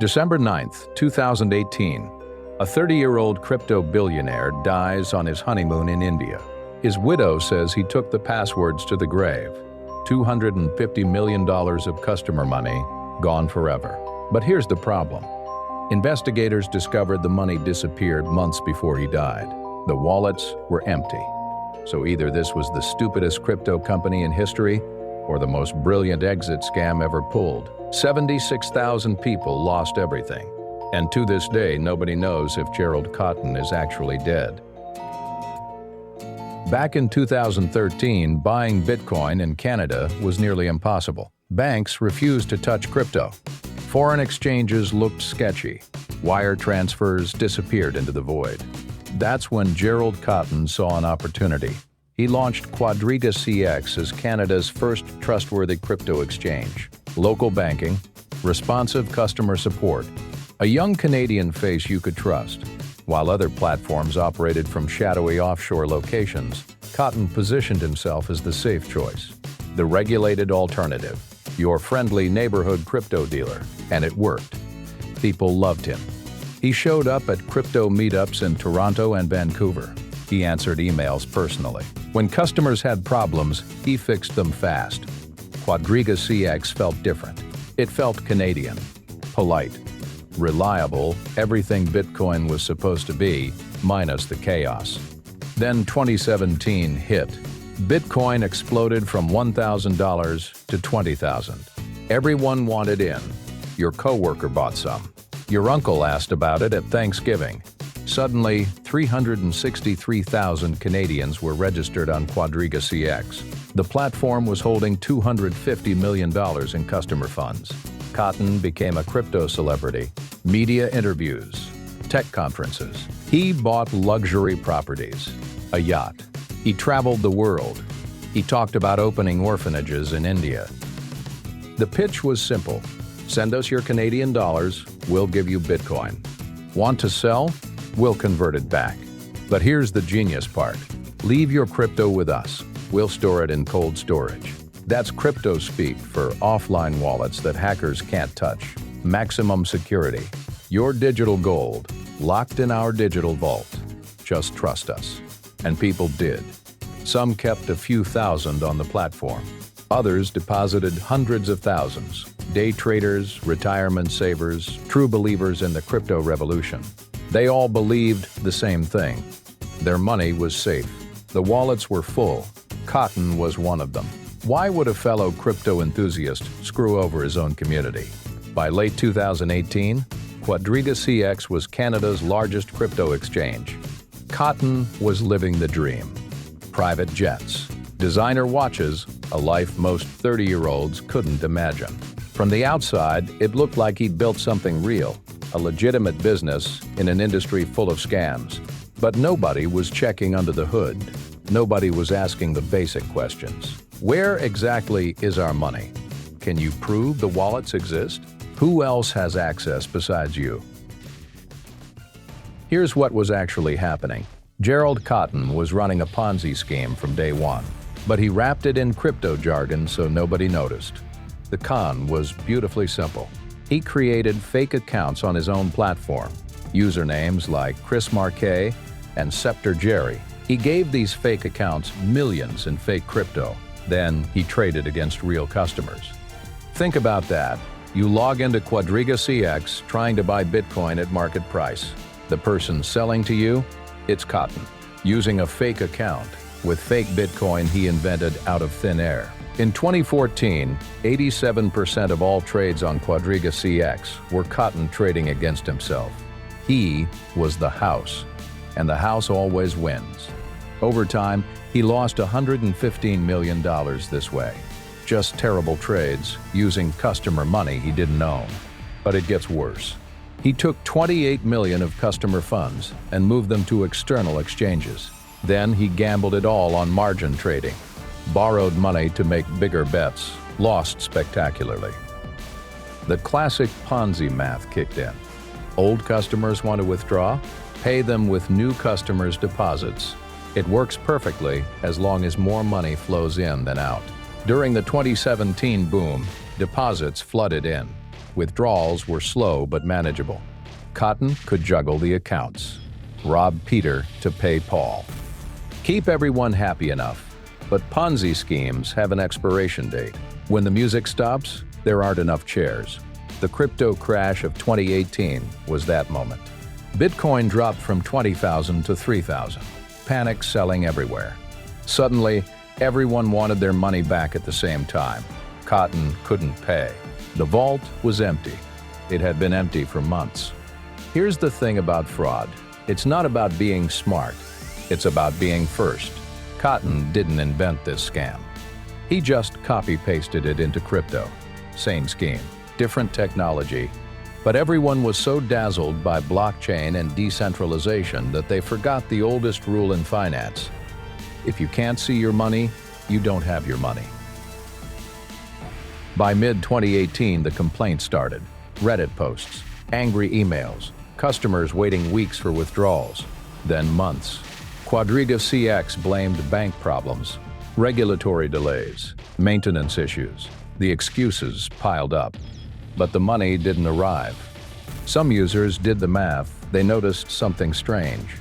December 9th, 2018. A 30-year-old crypto billionaire dies on his honeymoon in India. His widow says he took the passwords to the grave. $250 million of customer money gone forever. But here's the problem. Investigators discovered the money disappeared months before he died. The wallets were empty. So either this was the stupidest crypto company in history or the most brilliant exit scam ever pulled. 76,000 people lost everything. And to this day, nobody knows if Gerald Cotten is actually dead. Back in 2013, buying Bitcoin in Canada was nearly impossible. Banks refused to touch crypto. Foreign exchanges looked sketchy. Wire transfers disappeared into the void. That's when Gerald Cotten saw an opportunity. He launched QuadrigaCX as Canada's first trustworthy crypto exchange. Local banking, responsive customer support, a young Canadian face you could trust. While other platforms operated from shadowy offshore locations, Cotten positioned himself as the safe choice, the regulated alternative, your friendly neighborhood crypto dealer, and it worked. People loved him. He showed up at crypto meetups in Toronto and Vancouver. He answered emails personally. When customers had problems, he fixed them fast. QuadrigaCX felt different. It felt Canadian, polite, reliable, everything Bitcoin was supposed to be, minus the chaos. Then 2017 hit. Bitcoin exploded from $1,000 to $20,000. Everyone wanted in. Your coworker bought some. Your uncle asked about it at Thanksgiving. Suddenly, 363,000 Canadians were registered on QuadrigaCX. The platform was holding $250 million in customer funds. Cotten became a crypto celebrity. Media interviews, tech conferences. He bought luxury properties, a yacht. He traveled the world. He talked about opening orphanages in India. The pitch was simple. Send us your Canadian dollars, we'll give you Bitcoin. Want to sell? We'll convert it back. But here's the genius part. Leave your crypto with us. We'll store it in cold storage. That's crypto speak for offline wallets that hackers can't touch. Maximum security. Your digital gold, locked in our digital vault. Just trust us. And people did. Some kept a few thousand on the platform. Others deposited hundreds of thousands. Day traders, retirement savers, true believers in the crypto revolution. They all believed the same thing. Their money was safe. The wallets were full. Cotten was one of them. Why would a fellow crypto enthusiast screw over his own community? By late 2018, QuadrigaCX was Canada's largest crypto exchange. Cotten was living the dream. Private jets, designer watches, a life most 30-year-olds couldn't imagine. From the outside, it looked like he'd built something real, a legitimate business in an industry full of scams. But nobody was checking under the hood. Nobody was asking the basic questions. Where exactly is our money? Can you prove the wallets exist? Who else has access besides you? Here's what was actually happening. Gerald Cotten was running a Ponzi scheme from day one, but he wrapped it in crypto jargon so nobody noticed. The con was beautifully simple. He created fake accounts on his own platform, usernames like Chris Marquet and Scepter Jerry. He gave these fake accounts millions in fake crypto. Then he traded against real customers. Think about that. You log into QuadrigaCX trying to buy Bitcoin at market price. The person selling to you, it's Cotten, using a fake account with fake Bitcoin he invented out of thin air. In 2014, 87% of all trades on QuadrigaCX were Cotten trading against himself. He was the house, and the house always wins. Over time, he lost $115 million this way. Just terrible trades, using customer money he didn't own. But it gets worse. He took $28 million of customer funds and moved them to external exchanges. Then he gambled it all on margin trading. Borrowed money to make bigger bets, lost spectacularly. The classic Ponzi math kicked in. Old customers want to withdraw? Pay them with new customers' deposits. It works perfectly as long as more money flows in than out. During the 2017 boom, deposits flooded in. Withdrawals were slow but manageable. Cotten could juggle the accounts. Rob Peter to pay Paul. Keep everyone happy enough, but Ponzi schemes have an expiration date. When the music stops, there aren't enough chairs. The crypto crash of 2018 was that moment. Bitcoin dropped from 20,000 to 3,000. Panic selling everywhere. Suddenly, everyone wanted their money back at the same time. Cotten couldn't pay. The vault was empty. It had been empty for months. Here's the thing about fraud. It's not about being smart. It's about being first. Cotten didn't invent this scam. He just copy-pasted it into crypto. Same scheme, different technology. But everyone was so dazzled by blockchain and decentralization that they forgot the oldest rule in finance. If you can't see your money, you don't have your money. By mid-2018, the complaints started. Reddit posts, angry emails, customers waiting weeks for withdrawals, then months. QuadrigaCX blamed bank problems, regulatory delays, maintenance issues. The excuses piled up, but the money didn't arrive. Some users did the math. They noticed something strange.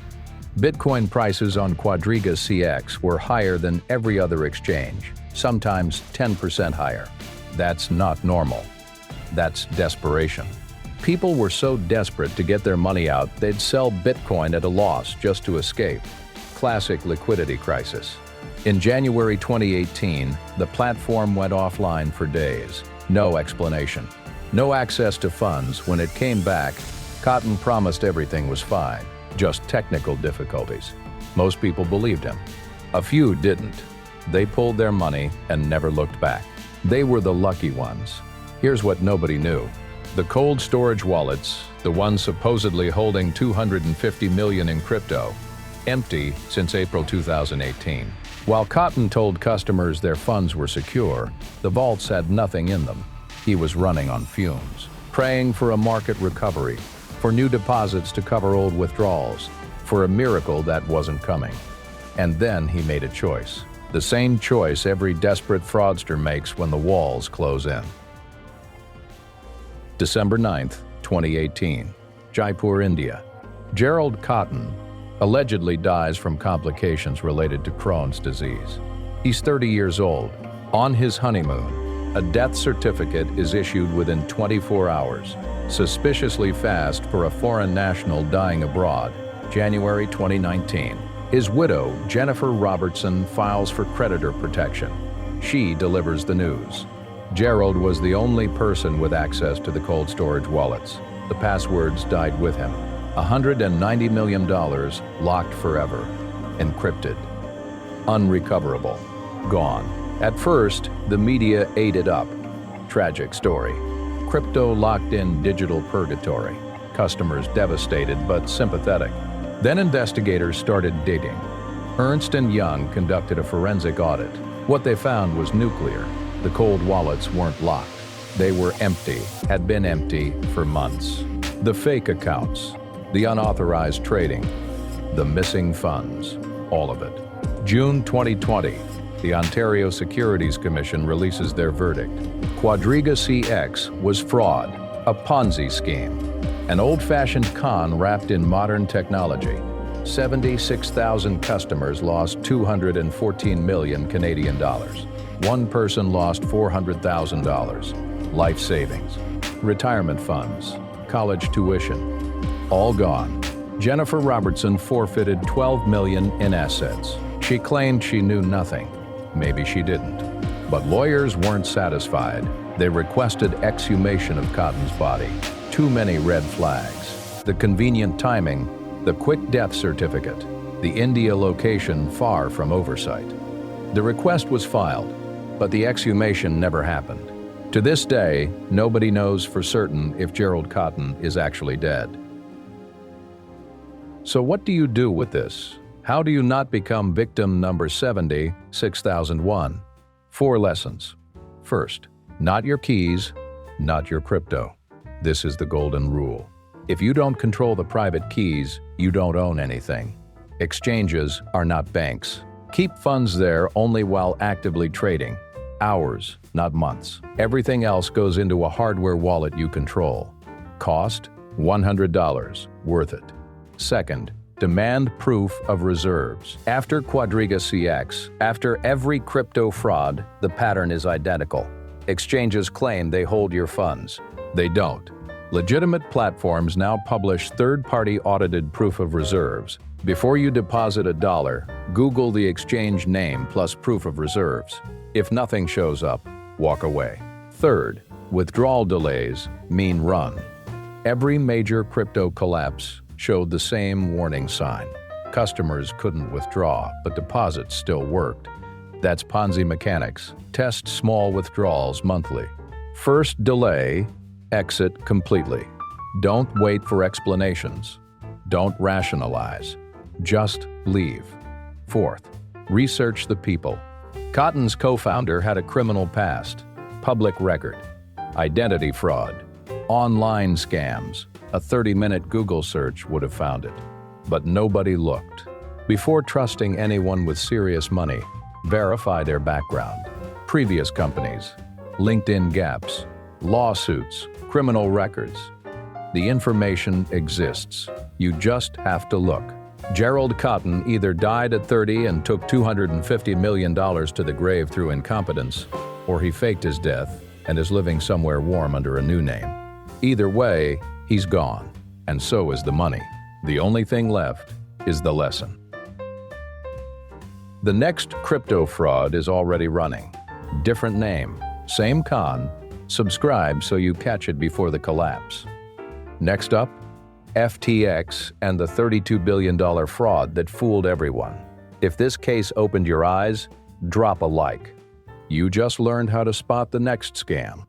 Bitcoin prices on QuadrigaCX were higher than every other exchange, sometimes 10% higher. That's not normal. That's desperation. People were so desperate to get their money out, they'd sell Bitcoin at a loss just to escape. Classic liquidity crisis. In January 2018, the platform went offline for days. No explanation. No access to funds. When it came back, Cotten promised everything was fine, just technical difficulties. Most people believed him. A few didn't. They pulled their money and never looked back. They were the lucky ones. Here's what nobody knew. The cold storage wallets, the ones supposedly holding $250 million in crypto, empty since April 2018. While Cotten told customers their funds were secure, the vaults had nothing in them. He was running on fumes, praying for a market recovery, for new deposits to cover old withdrawals, for a miracle that wasn't coming. And then he made a choice. The same choice every desperate fraudster makes when the walls close in. December 9th, 2018, Jaipur, India. Gerald Cotten allegedly dies from complications related to Crohn's disease. He's 30 years old. On his honeymoon, a death certificate is issued within 24 hours, suspiciously fast for a foreign national dying abroad, January 2019. His widow, Jennifer Robertson, files for creditor protection. She delivers the news. Gerald was the only person with access to the cold storage wallets. The passwords died with him. $190 million locked forever, encrypted, unrecoverable, gone. At first, the media ate it up. Tragic story. Crypto locked in digital purgatory. Customers devastated but sympathetic. Then investigators started digging. Ernst & Young conducted a forensic audit. What they found was nuclear. The cold wallets weren't locked. They were empty, had been empty for months. The fake accounts, the unauthorized trading, the missing funds, all of it. June 2020, the Ontario Securities Commission releases their verdict. QuadrigaCX was fraud, a Ponzi scheme, an old-fashioned con wrapped in modern technology. 76,000 customers lost $214 million Canadian dollars. One person lost $400,000. Life savings, retirement funds, college tuition, all gone. Jennifer Robertson forfeited $12 million in assets. She claimed she knew nothing. Maybe she didn't. But lawyers weren't satisfied. They requested exhumation of Cotten's body. Too many red flags. The convenient timing, the quick death certificate, the India location far from oversight. The request was filed, but the exhumation never happened. To this day, nobody knows for certain if Gerald Cotten is actually dead. So what do you do with this? How do you not become victim number 70, 6001? 4 lessons. First, not your keys, not your crypto. This is the golden rule. If you don't control the private keys, you don't own anything. Exchanges are not banks. Keep funds there only while actively trading. Hours, not months. Everything else goes into a hardware wallet you control. Cost? $100. Worth it. Second, demand proof of reserves. After QuadrigaCX, after every crypto fraud, the pattern is identical. Exchanges claim they hold your funds. They don't. Legitimate platforms now publish third-party audited proof of reserves. Before you deposit $1, Google the exchange name plus proof of reserves. If nothing shows up, walk away. Third, withdrawal delays mean run. Every major crypto collapse showed the same warning sign. Customers couldn't withdraw, but deposits still worked. That's Ponzi mechanics. Test small withdrawals monthly. First delay, exit completely. Don't wait for explanations. Don't rationalize. Just leave. Fourth, research the people. Cotten's co-founder had a criminal past, public record, identity fraud, online scams. A 30-minute Google search would have found it. But nobody looked. Before trusting anyone with serious money, verify their background, previous companies, LinkedIn gaps, lawsuits, criminal records. The information exists. You just have to look. Gerald Cotten either died at 30 and took $250 million to the grave through incompetence, or he faked his death and is living somewhere warm under a new name. Either way, he's gone, and so is the money. The only thing left is the lesson. The next crypto fraud is already running. Different name, same con. Subscribe so you catch it before the collapse. Next up, FTX and the $32 billion fraud that fooled everyone. If this case opened your eyes, drop a like. You just learned how to spot the next scam.